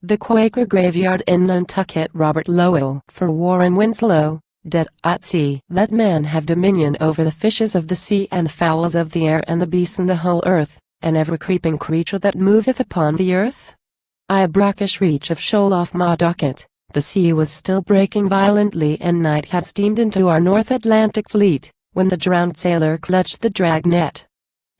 The Quaker graveyard in Nantucket. Robert Lowell. For Warren Winslow, Dead at Sea. Let man have dominion over the fishes of the sea and the fowls of the air and the beasts in the whole earth, and every creeping creature that moveth upon the earth. I a brackish reach of shoal off Nantucket. The sea was still breaking violently and night had steamed into our North Atlantic fleet, when the drowned sailor clutched the drag-net.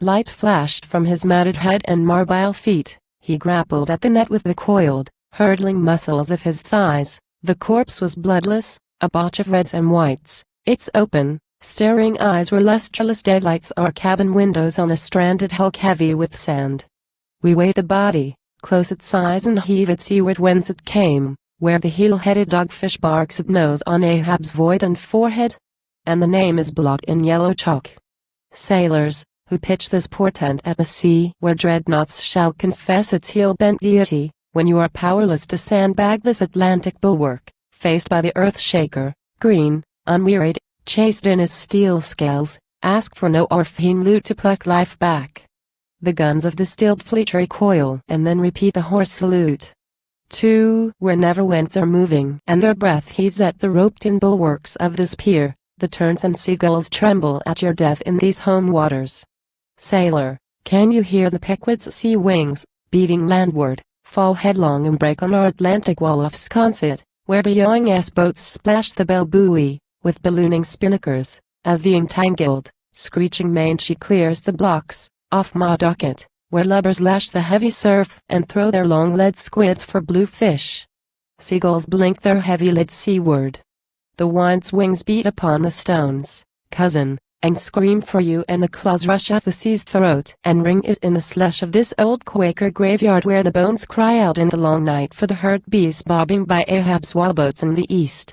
Light flashed from his matted head and marbile feet. He grappled at the net with the coiled, hurtling muscles of his thighs. The corpse was bloodless, a botch of reds and whites. Its open, staring eyes were lustreless deadlights or cabin windows on a stranded hulk heavy with sand. We weighed the body, close its size and heave it seaward whence it came, where the heel-headed dogfish barks its nose on Ahab's void and forehead. And the name is blocked in yellow chalk. Sailors, who pitch this portent at the sea where dreadnoughts shall confess its heel-bent deity, when you are powerless to sandbag this Atlantic bulwark, faced by the earth-shaker, green, unwearied, chased in his steel scales, ask for no Orphean lute to pluck life back. The guns of the steeled fleet recoil and then repeat the hoarse salute. Two where never winds are moving and their breath heaves at the roped-in bulwarks of this pier, the terns and seagulls tremble at your death in these home waters. Sailor, can you hear the Pequod's sea wings, beating landward, fall headlong and break on our Atlantic wall off Sconset, where the yawing S-boats splash the bell buoy, with ballooning spinnakers, as the entangled, screeching main she clears the blocks, off Nantucket, where lubbers lash the heavy surf and throw their long lead squids for blue fish. Seagulls blink their heavy lids seaward. The wind's wings beat upon the stones, cousin, and scream for you, and the claws rush at the sea's throat and wring it in the slush of this old Quaker graveyard where the bones cry out in the long night for the hurt beasts bobbing by Ahab's whaleboats in the east.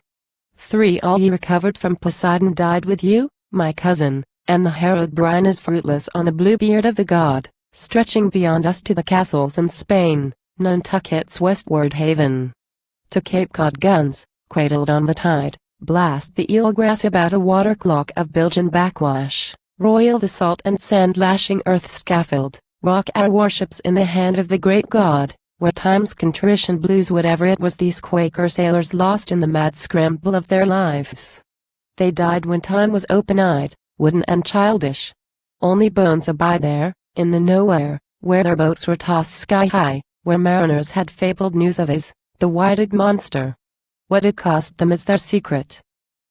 3 All ye recovered from Poseidon died with you, my cousin, and the harrowed brine is fruitless on the blue beard of the god, stretching beyond us to the castles in Spain, Nantucket's westward haven. To Cape Cod guns, cradled on the tide, blast the eelgrass about a water clock of Belgian backwash, royal the salt and sand lashing earth's scaffold, rock our warships in the hand of the great god, where time's contrition blues whatever it was these Quaker sailors lost in the mad scramble of their lives. They died when time was open-eyed, wooden and childish. Only bones abide there, in the nowhere, where their boats were tossed sky-high, where mariners had fabled news of his, the whited monster. What it cost them is their secret.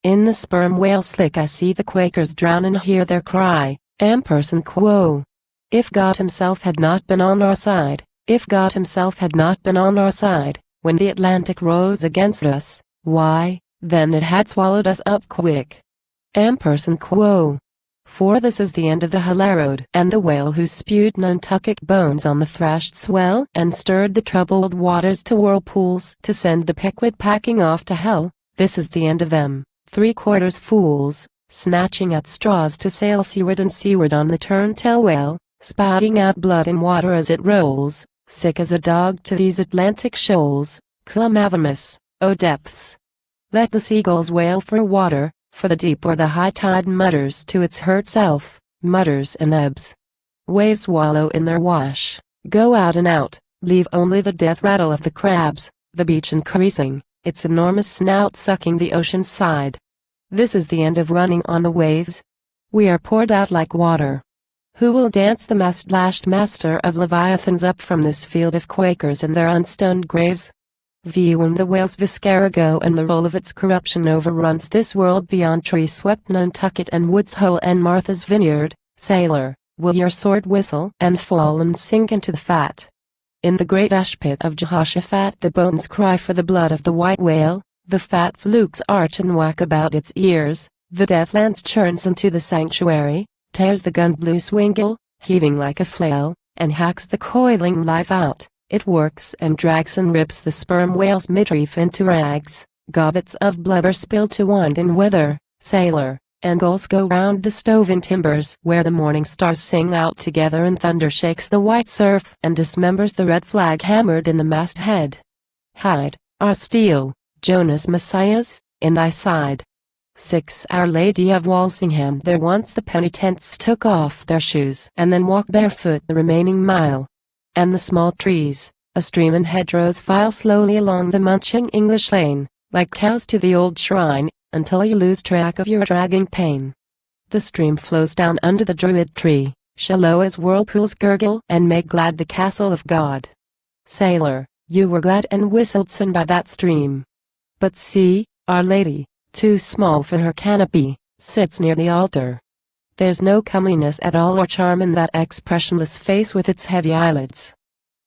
In the sperm whale slick I see the Quakers drown and hear their cry, ampersand quo. If God himself had not been on our side, if God himself had not been on our side, when the Atlantic rose against us, why, then it had swallowed us up quick. Ampersand quo. For this is the end of the Hilarode and the whale who spewed Nantucket bones on the thrashed swell and stirred the troubled waters to whirlpools to send the Pequod packing off to hell. This is the end of them, 3/4 fools, snatching at straws to sail seaward and seaward on the turn-tail whale, spouting out blood and water as it rolls, sick as a dog to these Atlantic shoals, Clumavimus, O depths. Let the seagulls wail for water, for the deep where the high tide mutters to its hurt self, mutters and ebbs. Waves wallow in their wash, go out and out, leave only the death rattle of the crabs, the beach increasing, its enormous snout sucking the ocean's side. This is the end of running on the waves. We are poured out like water. Who will dance the mast-lashed master of Leviathans up from this field of Quakers in their unstoned graves? When the whale's viscera go and the roll of its corruption overruns this world beyond tree-swept Nantucket and Woods Hole and Martha's Vineyard, sailor, will your sword whistle and fall and sink into the fat? In the great ash pit of Jehoshaphat the bones cry for the blood of the white whale, the fat flukes arch and whack about its ears, the death lance churns into the sanctuary, tears the gun blue swingle, heaving like a flail, and hacks the coiling life out. It works and drags and rips the sperm whale's midriff into rags, gobbets of blubber spill to wind and weather, sailor, and gulls go round the stove in timbers where the morning stars sing out together and thunder shakes the white surf and dismembers the red flag hammered in the masthead. Hide, our steel, Jonas Messiahs, in thy side. 6 Our Lady of Walsingham. There once the penitents took off their shoes and then walked barefoot the remaining mile. And the small trees, A stream and hedgerows file slowly along the munching English lane, like cows to the old shrine, until you lose track of your dragging pain. The stream flows down under the druid tree, shallow as whirlpools gurgle and make glad the castle of God. Sailor, you were glad and whistled sin by that stream. But see, Our Lady, too small for her canopy, sits near the altar. There's no comeliness at all or charm in that expressionless face with its heavy eyelids.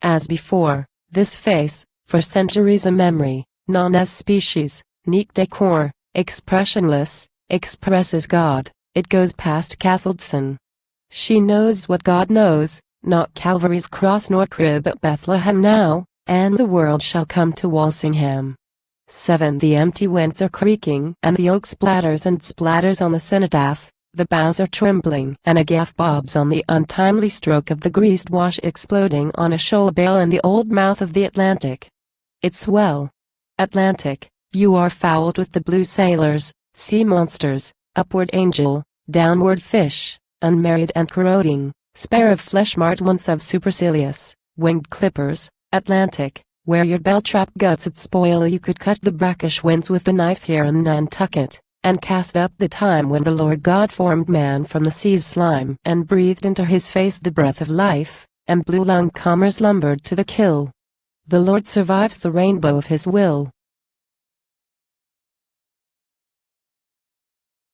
As before, this face, for centuries a memory, non as species, neat decor, expressionless, expresses God. It goes past castled sin. She knows what God knows, not Calvary's cross nor crib at Bethlehem now, and the world shall come to Walsingham. 7. The empty winds are creaking, and the oak splatters and splatters on the cenotaph. The boughs are trembling, and a gaff bobs on the untimely stroke of the greased wash exploding on a shoal bale in the old mouth of the Atlantic. It's well. Atlantic, you are fouled with the blue sailors, sea monsters, upward angel, downward fish, unmarried and corroding, spare of flesh marked once of supercilious, winged clippers. Atlantic, where your bell-trap guts at spoil you could cut the brackish winds with the knife here in Nantucket, and cast up the time when the Lord God formed man from the sea's slime and breathed into his face the breath of life, and blue-lunged commerce lumbered to the kill. The Lord survives the rainbow of his will.